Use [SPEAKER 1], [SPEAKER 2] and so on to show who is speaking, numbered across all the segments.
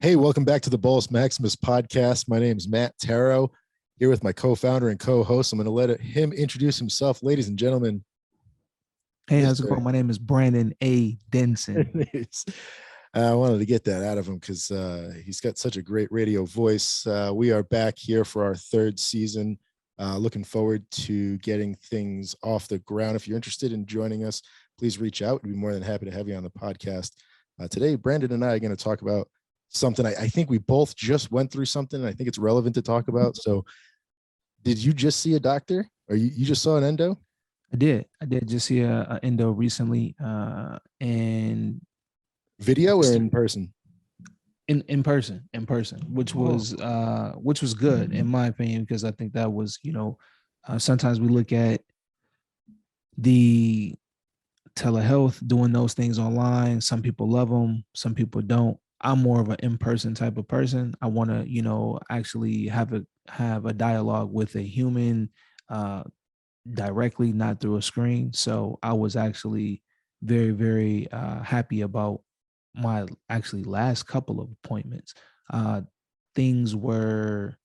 [SPEAKER 1] Hey, welcome back to the Bolus Maximus podcast. My name is Matt Taro, here with my co-founder and co-host. I'm going to let him introduce himself, ladies and gentlemen.
[SPEAKER 2] Hey, how's it going? My name is Brandon A. Denson.
[SPEAKER 1] I wanted to get that out of him because he's got such a great radio voice. We are back here for our third season. Looking forward to getting things off the ground. If you're interested in joining us, please reach out. We'd be more than happy to have you on the podcast. Today, Brandon and I are going to talk about something I think we both just went through something. And I think it's relevant to talk about. So did you just see a doctor or you just saw an endo?
[SPEAKER 2] I did just see a endo recently and
[SPEAKER 1] video or in person?
[SPEAKER 2] In person, which was good in my opinion, because I think that was, sometimes we look at the telehealth, doing those things online. Some people love them, some people don't. I'm more of an in-person type of person. I want to, actually have a dialogue with a human directly, not through a screen. So I was actually very, very happy about my actually last couple of appointments. Things were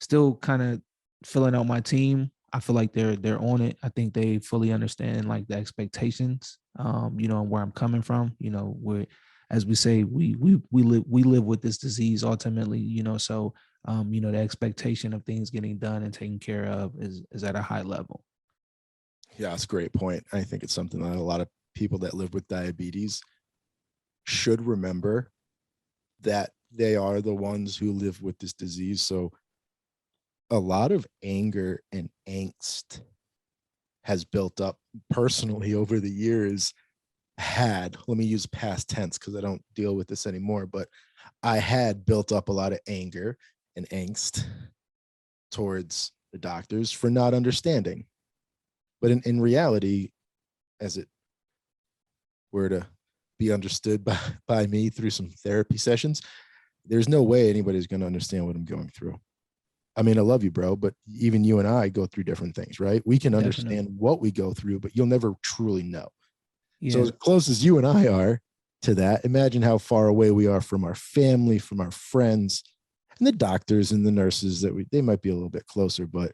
[SPEAKER 2] still kind of filling out my team. I feel like they're on it. I think they fully understand like the expectations, and where I'm coming from. Where, as we say, we live with this disease ultimately. So the expectation of things getting done and taken care of is at a high level.
[SPEAKER 1] Yeah, that's a great point. I think it's something that a lot of people that live with diabetes should remember, that they are the ones who live with this disease. So a lot of anger and angst has built up personally over the years. Let me use past tense because I don't deal with this anymore, but I had built up a lot of anger and angst towards the doctors for not understanding. But in reality, as it were to be understood by me through some therapy sessions, there's no way anybody's going to understand what I'm going through. I mean, I love you, bro, but even you and I go through different things, right? We can understand what we go through, but you'll never truly know. Yeah. So as close as you and I are to that, imagine how far away we are from our family, from our friends, and the doctors and the nurses they might be a little bit closer, but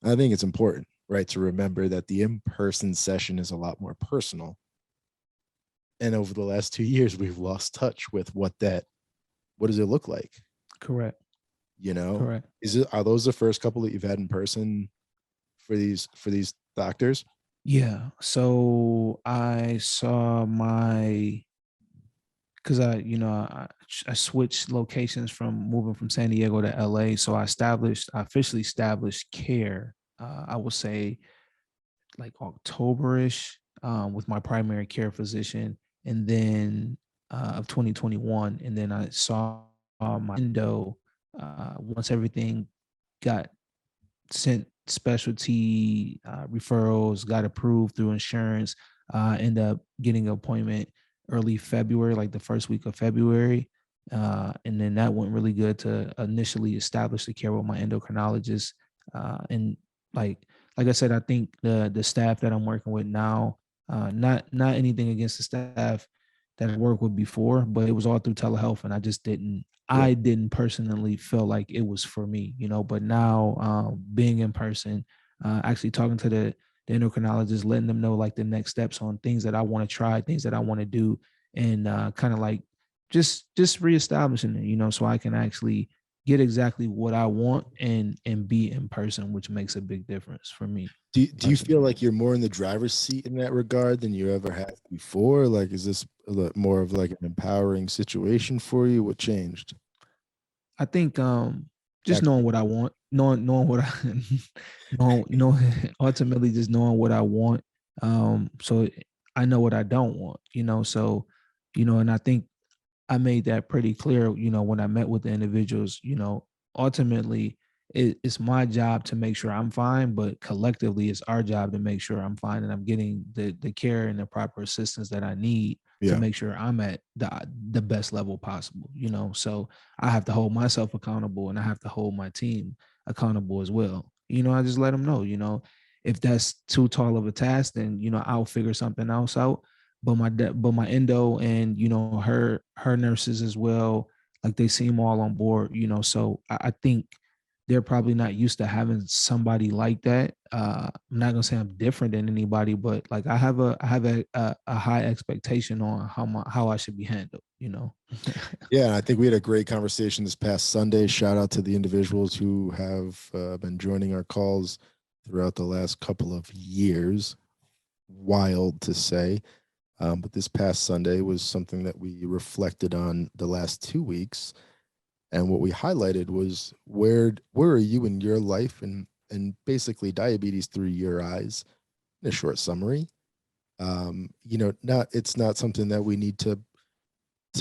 [SPEAKER 1] I think it's important, right, to remember that the in-person session is a lot more personal. And over the last 2 years, we've lost touch with what does it look like?
[SPEAKER 2] Correct.
[SPEAKER 1] Correct. Are those the first couple that you've had in person for these doctors?
[SPEAKER 2] Yeah. So I saw because I switched locations from moving from San Diego to LA. So I officially established care. I would say like October-ish with my primary care physician, and then of 2021. And then I saw my endo once everything got sent specialty referrals, got approved through insurance. End up getting an appointment early February, like the first week of February. And then that went really good to initially establish the care with my endocrinologist. And like I said, I think the staff that I'm working with now, not anything against the staff that I worked with before, but it was all through telehealth, and I didn't personally feel like it was for me, but now being in person, actually talking to the endocrinologist, letting them know like the next steps on things that I want to try, things that I want to do, and kind of like just reestablishing it, so I can actually get exactly what I want and be in person, which makes a big difference for me.
[SPEAKER 1] Do you feel like you're more in the driver's seat in that regard than you ever have before? Like, is this more of like an empowering situation for you? What changed?
[SPEAKER 2] I think just knowing what I want, knowing what I ultimately just knowing what I want. So I know what I don't want, so, and I think I made that pretty clear, when I met with the individuals. Ultimately it's my job to make sure I'm fine, but collectively it's our job to make sure I'm fine and I'm getting the care and the proper assistance that I need to make sure I'm at the best level possible, so I have to hold myself accountable and I have to hold my team accountable as well. I just let them know, if that's too tall of a task, then, I'll figure something else out. But my endo and, her nurses as well, like they seem all on board, so I think they're probably not used to having somebody like that. I'm not gonna say I'm different than anybody, but like I have a high expectation on how I should be handled.
[SPEAKER 1] Yeah, and I think we had a great conversation this past Sunday. Shout out to the individuals who have been joining our calls throughout the last couple of years. Wild to say. But this past Sunday was something that we reflected on the last 2 weeks. And what we highlighted was where are you in your life and basically diabetes through your eyes in a short summary. Not it's not something that we need to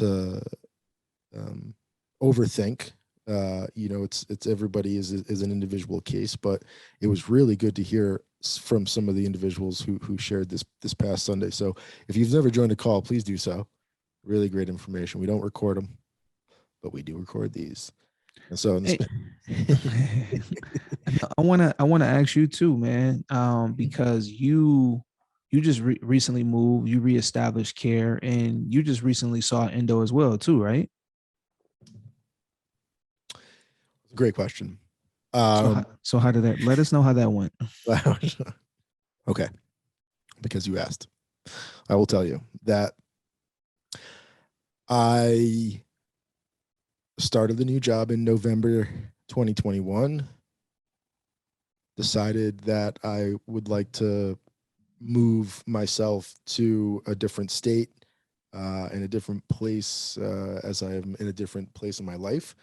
[SPEAKER 1] um, overthink. It's everybody is an individual case, but it was really good to hear from some of the individuals who shared this past Sunday. So if you've never joined a call, please do so. Really great information. We don't record them, but we do record these. And so in this,
[SPEAKER 2] Hey, I wanna ask you too, man, because you just recently moved, you reestablished care, and you just recently saw endo as well too, right?
[SPEAKER 1] great question.
[SPEAKER 2] So how did that? Let us know how that went.
[SPEAKER 1] Okay, because you asked, I will tell you that I started the new job in November 2021. Decided that I would like to move myself to a different state in a different place as I am in a different place in my life.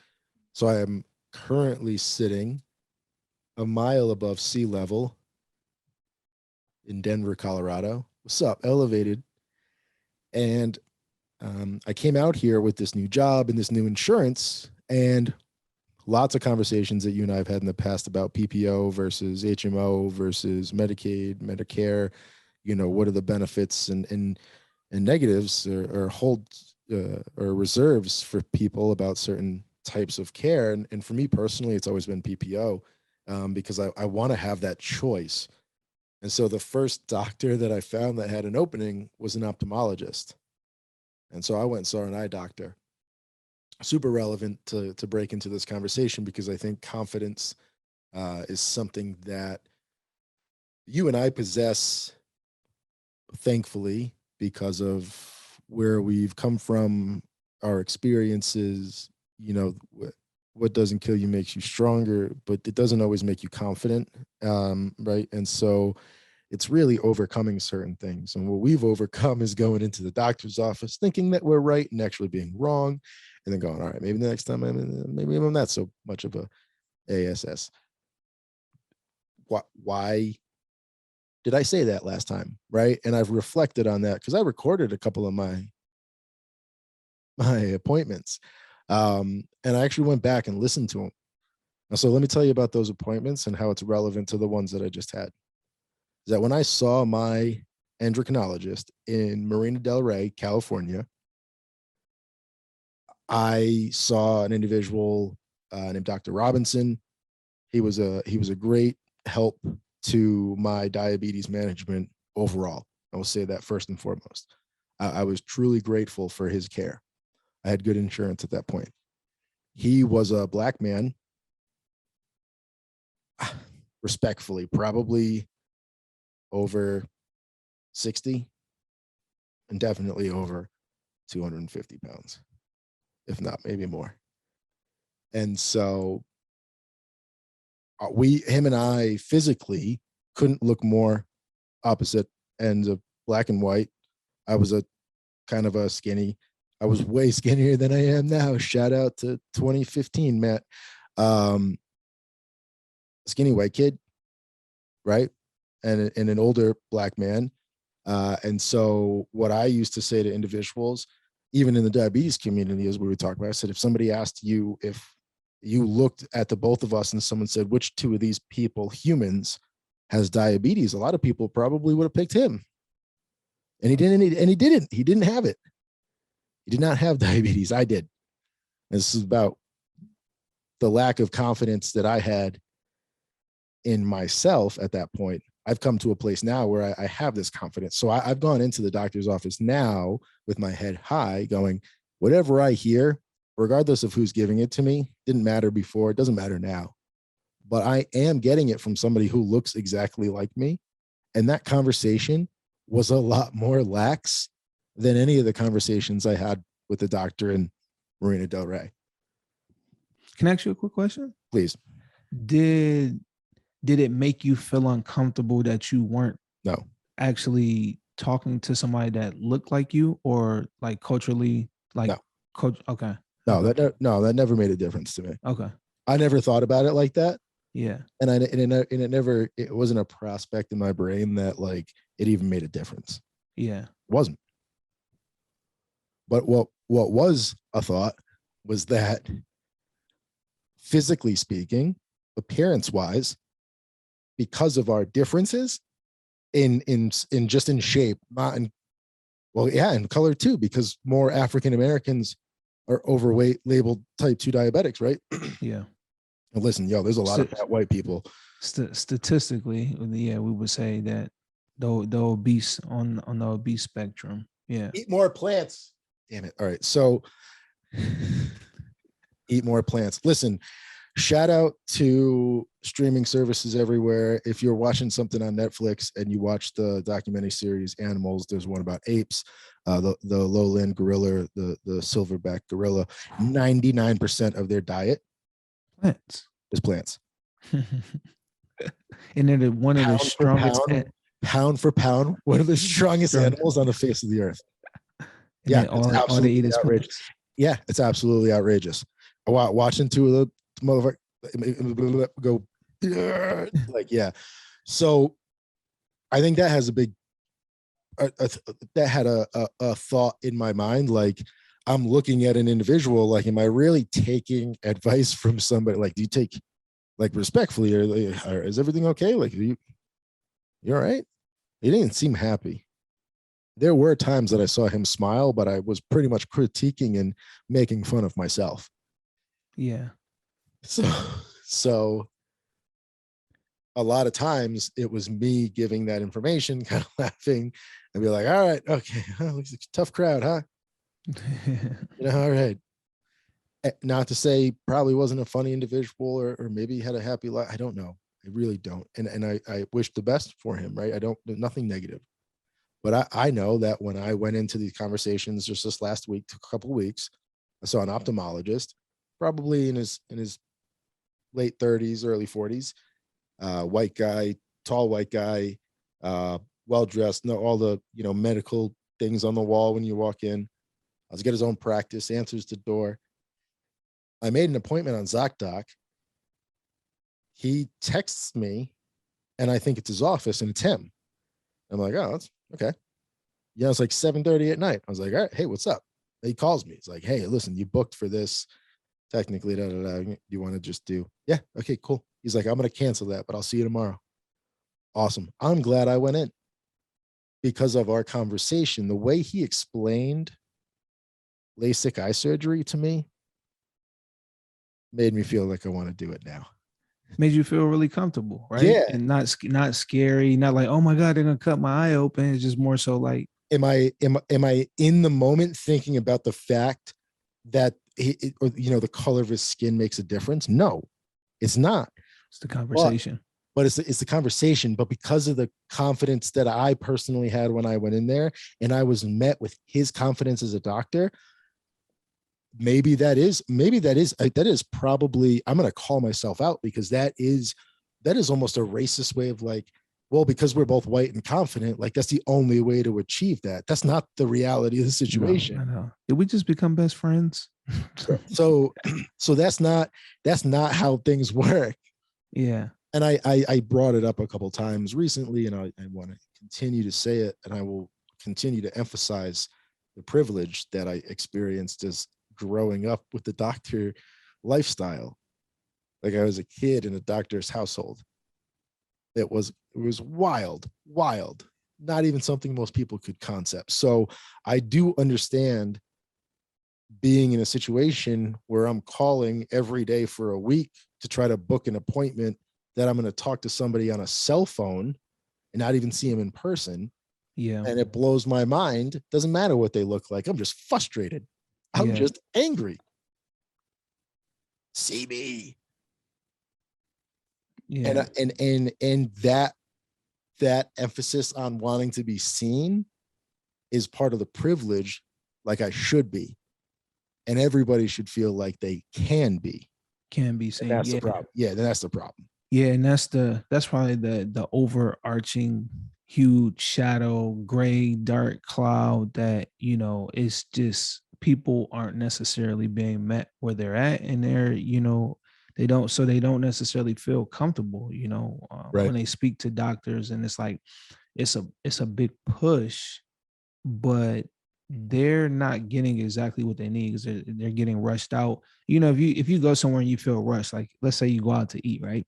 [SPEAKER 1] So I am currently sitting a mile above sea level in Denver, Colorado. What's up? Elevated. And I came out here with this new job and this new insurance, and lots of conversations that you and I have had in the past about PPO versus HMO versus Medicaid, Medicare. What are the benefits and negatives or hold or reserves for people about certain types of care. And for me personally, it's always been PPO because I want to have that choice. And so the first doctor that I found that had an opening was an ophthalmologist. And so I went and saw an eye doctor. Super relevant to break into this conversation because I think confidence is something that you and I possess, thankfully, because of where we've come from, our experiences. What doesn't kill you makes you stronger, but it doesn't always make you confident, right? And so it's really overcoming certain things. And what we've overcome is going into the doctor's office thinking that we're right and actually being wrong, and then going, all right, maybe the next time maybe I'm not so much of a ASS. Why did I say that last time? Right. And I've reflected on that because I recorded a couple of my appointments. And I actually went back and listened to them. So let me tell you about those appointments and how it's relevant to the ones that I just had. Is that when I saw my endocrinologist in Marina Del Rey, California, I saw an individual named Dr. Robinson. He was a great help to my diabetes management overall. I will say that first and foremost. I was truly grateful for his care. I had good insurance at that point. He was a Black man, respectfully, probably over 60 and definitely over 250 pounds, if not maybe more. And so him and I physically couldn't look more opposite ends of black and white. I was a kind of a skinny. I was way skinnier than I am now. Shout out to 2015, Matt. Um, Skinny white kid, right? And an older Black man. And so what I used to say to individuals, even in the diabetes community, as we were talking about, I said, if somebody asked you if you looked at the both of us and someone said, which two of these people, humans, has diabetes, a lot of people probably would have picked him. And he didn't, he didn't have it. He did not have diabetes. I did. And this is about the lack of confidence that I had in myself at that point. I've come to a place now where I have this confidence. So I've gone into the doctor's office now with my head high going, whatever I hear, regardless of who's giving it to me, didn't matter before, it doesn't matter now. But I am getting it from somebody who looks exactly like me. And that conversation was a lot more lax than any of the conversations I had with the doctor in Marina Del Rey.
[SPEAKER 2] Can I ask you a quick question?
[SPEAKER 1] Please.
[SPEAKER 2] Did it make you feel uncomfortable that you weren't
[SPEAKER 1] No.
[SPEAKER 2] actually talking to somebody that looked like you, or like culturally, like
[SPEAKER 1] No.
[SPEAKER 2] coach? Okay.
[SPEAKER 1] No,
[SPEAKER 2] Okay.
[SPEAKER 1] that never made a difference to me.
[SPEAKER 2] Okay.
[SPEAKER 1] I never thought about it like that.
[SPEAKER 2] Yeah.
[SPEAKER 1] And it wasn't a prospect in my brain that like it even made a difference.
[SPEAKER 2] Yeah.
[SPEAKER 1] It wasn't. But what was a thought was that, physically speaking, appearance wise, because of our differences in just in shape, not in, well, yeah, in color too, because more African Americans are overweight, labeled type 2 diabetics, right?
[SPEAKER 2] Yeah.
[SPEAKER 1] And listen, yo, there's a lot of fat white people.
[SPEAKER 2] Statistically, yeah, we would say that the obese on the obese spectrum. Yeah.
[SPEAKER 1] Eat more plants. Damn it. All right. So eat more plants. Listen, shout out to streaming services everywhere. If you're watching something on Netflix and you watch the documentary series Animals, there's one about apes, the lowland gorilla, the silverback gorilla. 99% of their diet
[SPEAKER 2] Plants.
[SPEAKER 1] is plants.
[SPEAKER 2] And then one of the strongest,
[SPEAKER 1] pound for pound, one of the strongest animals on the face of the earth. Yeah,
[SPEAKER 2] all they eat is outrageous.
[SPEAKER 1] Yeah, it's absolutely outrageous. Watching two of the motherfuckers go like, yeah. So I think that has a big that had a thought in my mind, like, I'm looking at an individual, like, am I really taking advice from somebody? Like, do you take, like, respectfully, or is everything okay? Like, you're all right? He didn't seem happy. There were times that I saw him smile, but I was pretty much critiquing and making fun of myself.
[SPEAKER 2] Yeah.
[SPEAKER 1] So a lot of times it was me giving that information, kind of laughing and be like, all right, okay, looks like a tough crowd, huh? All right. Not to say probably wasn't a funny individual, or maybe had a happy life. I don't know. I really don't. And I wish the best for him, right? I don't, nothing negative. But I know that when I went into these conversations just this last week, a couple of weeks, I saw an ophthalmologist, probably in his late 30s, early 40s, white guy, tall white guy, well dressed, no, all the medical things on the wall when you walk in. Let's get his own practice, answers the door. I made an appointment on ZocDoc. He texts me, and I think it's his office, and it's him. I'm like, oh, that's okay. Yeah, it's like 7:30 at night. I was like, all right, hey, what's up? He calls me. He's like, hey, listen, you booked for this. Technically, you want to just do? Yeah, okay, cool. He's like, I'm gonna cancel that, but I'll see you tomorrow. Awesome. I'm glad I went in because of our conversation. The way he explained LASIK eye surgery to me made me feel like I want to do it now.
[SPEAKER 2] Made you feel really comfortable, right?
[SPEAKER 1] Yeah.
[SPEAKER 2] And not scary, not like, oh my God, they're gonna cut my eye open. It's just more so like,
[SPEAKER 1] am I in the moment thinking about the fact that the color of his skin makes a difference? No, it's not.
[SPEAKER 2] It's the conversation.
[SPEAKER 1] But it's the conversation. But because of the confidence that I personally had when I went in there, and I was met with his confidence as a doctor, maybe that is probably, I'm going to call myself out, because that is almost a racist way of like, well, because we're both white and confident, like that's the only way to achieve that. That's not the reality of the situation.
[SPEAKER 2] No, I know. Did we just become best friends?
[SPEAKER 1] so that's not how things work.
[SPEAKER 2] Yeah.
[SPEAKER 1] And I brought it up a couple times recently, and I want to continue to say it, and I will continue to emphasize the privilege that I experienced as growing up with the doctor lifestyle. Like, I was a kid in a doctor's household. It was wild, not even something most people could concept. So I do understand being in a situation where I'm calling every day for a week to try to book an appointment that I'm going to talk to somebody on a cell phone and not even see him in person.
[SPEAKER 2] Yeah.
[SPEAKER 1] And it blows my mind. Doesn't matter what they look like. I'm just frustrated. I'm just angry. see me.
[SPEAKER 2] Yeah.
[SPEAKER 1] And that emphasis on wanting to be seen is part of the privilege, like I should be. And everybody should feel like they can be.
[SPEAKER 2] Can be
[SPEAKER 1] And
[SPEAKER 2] seen.
[SPEAKER 1] that's the
[SPEAKER 2] Yeah.
[SPEAKER 1] problem. Yeah, then that's the problem.
[SPEAKER 2] Yeah, and that's probably the overarching huge shadow, gray, dark cloud that, it's just people aren't necessarily being met where they're at, and they don't necessarily feel comfortable,
[SPEAKER 1] Right.
[SPEAKER 2] when they speak to doctors, and it's like it's a big push, but they're not getting exactly what they need because they're getting rushed out. If you go somewhere and you feel rushed, like let's say you go out to eat, right?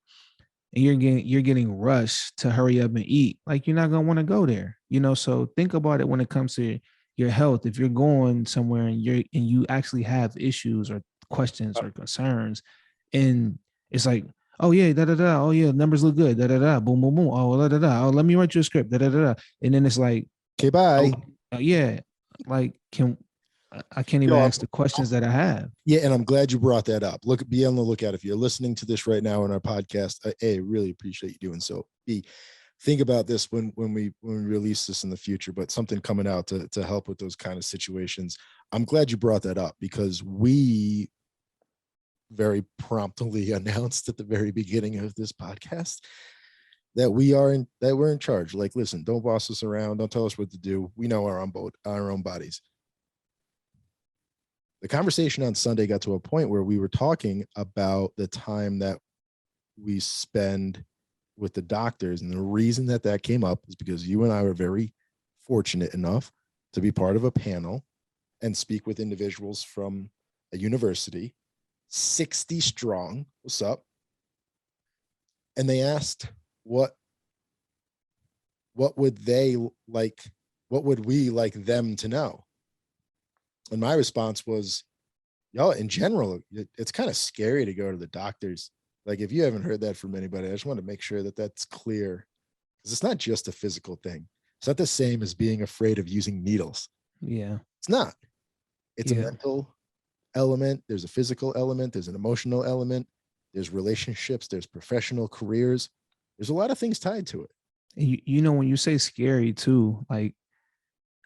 [SPEAKER 2] And you're getting rushed to hurry up and eat, like you're not gonna want to go there. So think about it when it comes to your health. If you're going somewhere and you actually have issues or questions or concerns, and it's like, oh yeah, da da da, oh yeah, numbers look good, da da da, boom boom boom, oh da da da, oh let me write you a script, da da da da, and then it's like,
[SPEAKER 1] Okay, bye.
[SPEAKER 2] oh yeah, like I can't even
[SPEAKER 1] Yo,
[SPEAKER 2] ask the questions that I have.
[SPEAKER 1] yeah, and I'm glad you brought that up. Be on the lookout. If you're listening to this right now in our podcast, A, really appreciate you doing so. B, think about this when we release this in the future, but something coming out to help with those kind of situations. I'm glad you brought that up because we very promptly announced at the very beginning of this podcast that we're in charge. Like, listen, don't boss us around, don't tell us what to do. We know our own bodies. The conversation on Sunday got to a point where we were talking about the time that we spend with the doctors. And the reason that came up is because you and I were very fortunate enough to be part of a panel and speak with individuals from a university, 60 strong. What's up? And they asked what would they like, what would we like them to know? And my response was, y'all, in general, it's kind of scary to go to the doctors. Like, if you haven't heard that from anybody, I just want to make sure that that's clear, because it's not just a physical thing. It's not the same as being afraid of using needles.
[SPEAKER 2] Yeah.
[SPEAKER 1] It's not. It's a
[SPEAKER 2] Yeah.
[SPEAKER 1] mental element. There's a physical element. There's an emotional element. There's relationships. There's professional careers. There's a lot of things tied to it.
[SPEAKER 2] When you say scary too, like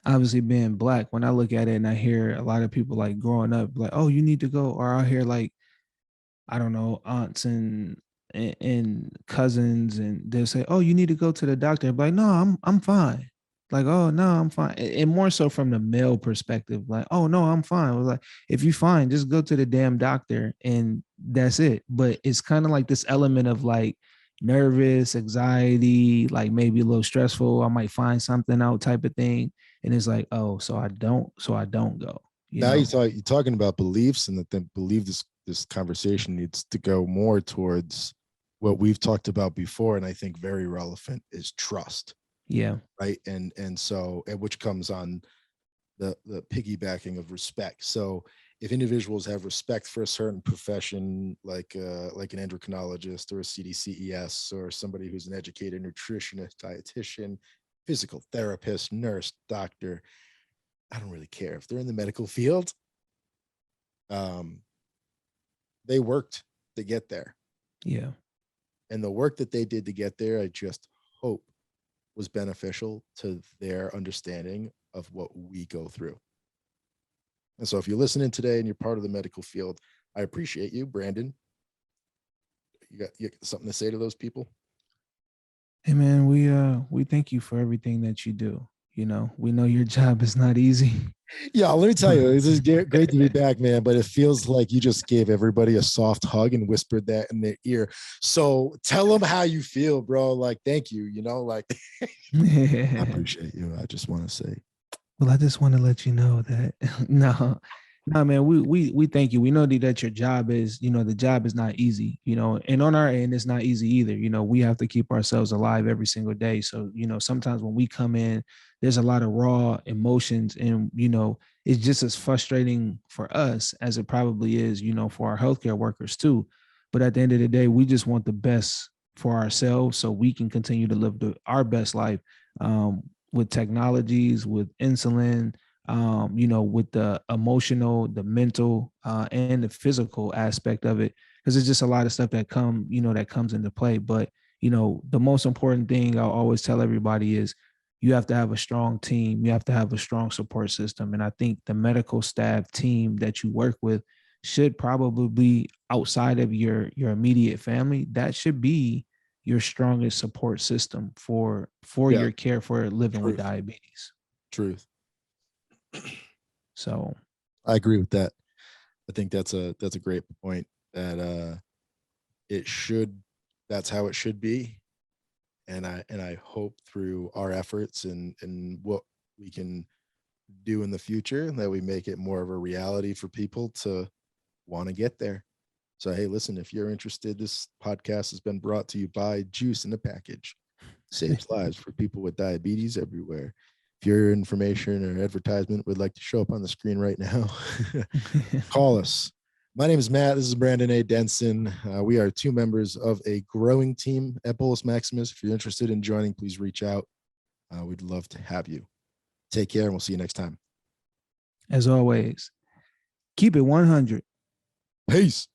[SPEAKER 2] obviously being black, when I look at it and I hear a lot of people like growing up, like, oh, you need to go, or I hear like, I don't know, aunts and cousins, and they'll say, oh, you need to go to the doctor. I'm like, no, I'm fine. Like, oh no, I'm fine. And more so from the male perspective, like, oh no, I'm fine. I was like, if you're fine, just go to the damn doctor and that's it. But it's kind of like this element of like nervous, anxiety, like maybe a little stressful. I might find something out type of thing. And it's like, oh, so I don't go, you
[SPEAKER 1] Now
[SPEAKER 2] know?
[SPEAKER 1] you're talking about beliefs, and that then believe this conversation needs to go more towards what we've talked about before, and I think very relevant is trust,
[SPEAKER 2] Yeah.
[SPEAKER 1] right? And which comes on the piggybacking of respect. So if individuals have respect for a certain profession, like an endocrinologist or a CDCES, or somebody who's an educated nutritionist, dietitian, physical therapist, nurse, doctor, I don't really care if they're in the medical field. Um, they worked to get there,
[SPEAKER 2] Yeah.
[SPEAKER 1] and the work that they did to get there, I just hope was beneficial to their understanding of what we go through. And so if you're listening today and you're part of the medical field, I appreciate you, Brandon. You got something to say to those people?
[SPEAKER 2] Hey man, we thank you for everything that you do. We know your job is not easy.
[SPEAKER 1] Yeah, let me tell you, this is great to be back, man. But it feels like you just gave everybody a soft hug and whispered that in their ear. So tell them how you feel, bro. Like, thank you. Like, I appreciate you. I just want to say,
[SPEAKER 2] Well, I just want to let you know that no, man, we thank you. We know that your job is, the job is not easy, and on our end, it's not easy either. We have to keep ourselves alive every single day. So, sometimes when we come in, there's a lot of raw emotions, and it's just as frustrating for us as it probably is, for our healthcare workers too. But at the end of the day, we just want the best for ourselves so we can continue to live our best life. With technologies, with insulin, with the emotional, the mental, and the physical aspect of it. because it's just a lot of stuff that that comes into play. But the most important thing I'll always tell everybody is you have to have a strong team. You have to have a strong support system. And I think the medical staff team that you work with should probably be outside of your immediate family. That should be your strongest support system for
[SPEAKER 1] Yeah.
[SPEAKER 2] your care for living with
[SPEAKER 1] Truth.
[SPEAKER 2] diabetes.
[SPEAKER 1] Truth.
[SPEAKER 2] So
[SPEAKER 1] I agree with that. I think that's a great point that it should that's how it should be. And I hope through our efforts and what we can do in the future that we make it more of a reality for people to want to get there. So hey, listen, if you're interested, this podcast has been brought to you by Juice in a Package. Saves lives for people with diabetes everywhere. If your information or advertisement would like to show up on the screen right now, call us. My name is Matt. This is Brandon A. Denson. We are two members of a growing team at Bolus Maximus. If you're interested in joining, please reach out. We'd love to have you. Take care, and we'll see you next time.
[SPEAKER 2] as always, keep it 100.
[SPEAKER 1] Peace.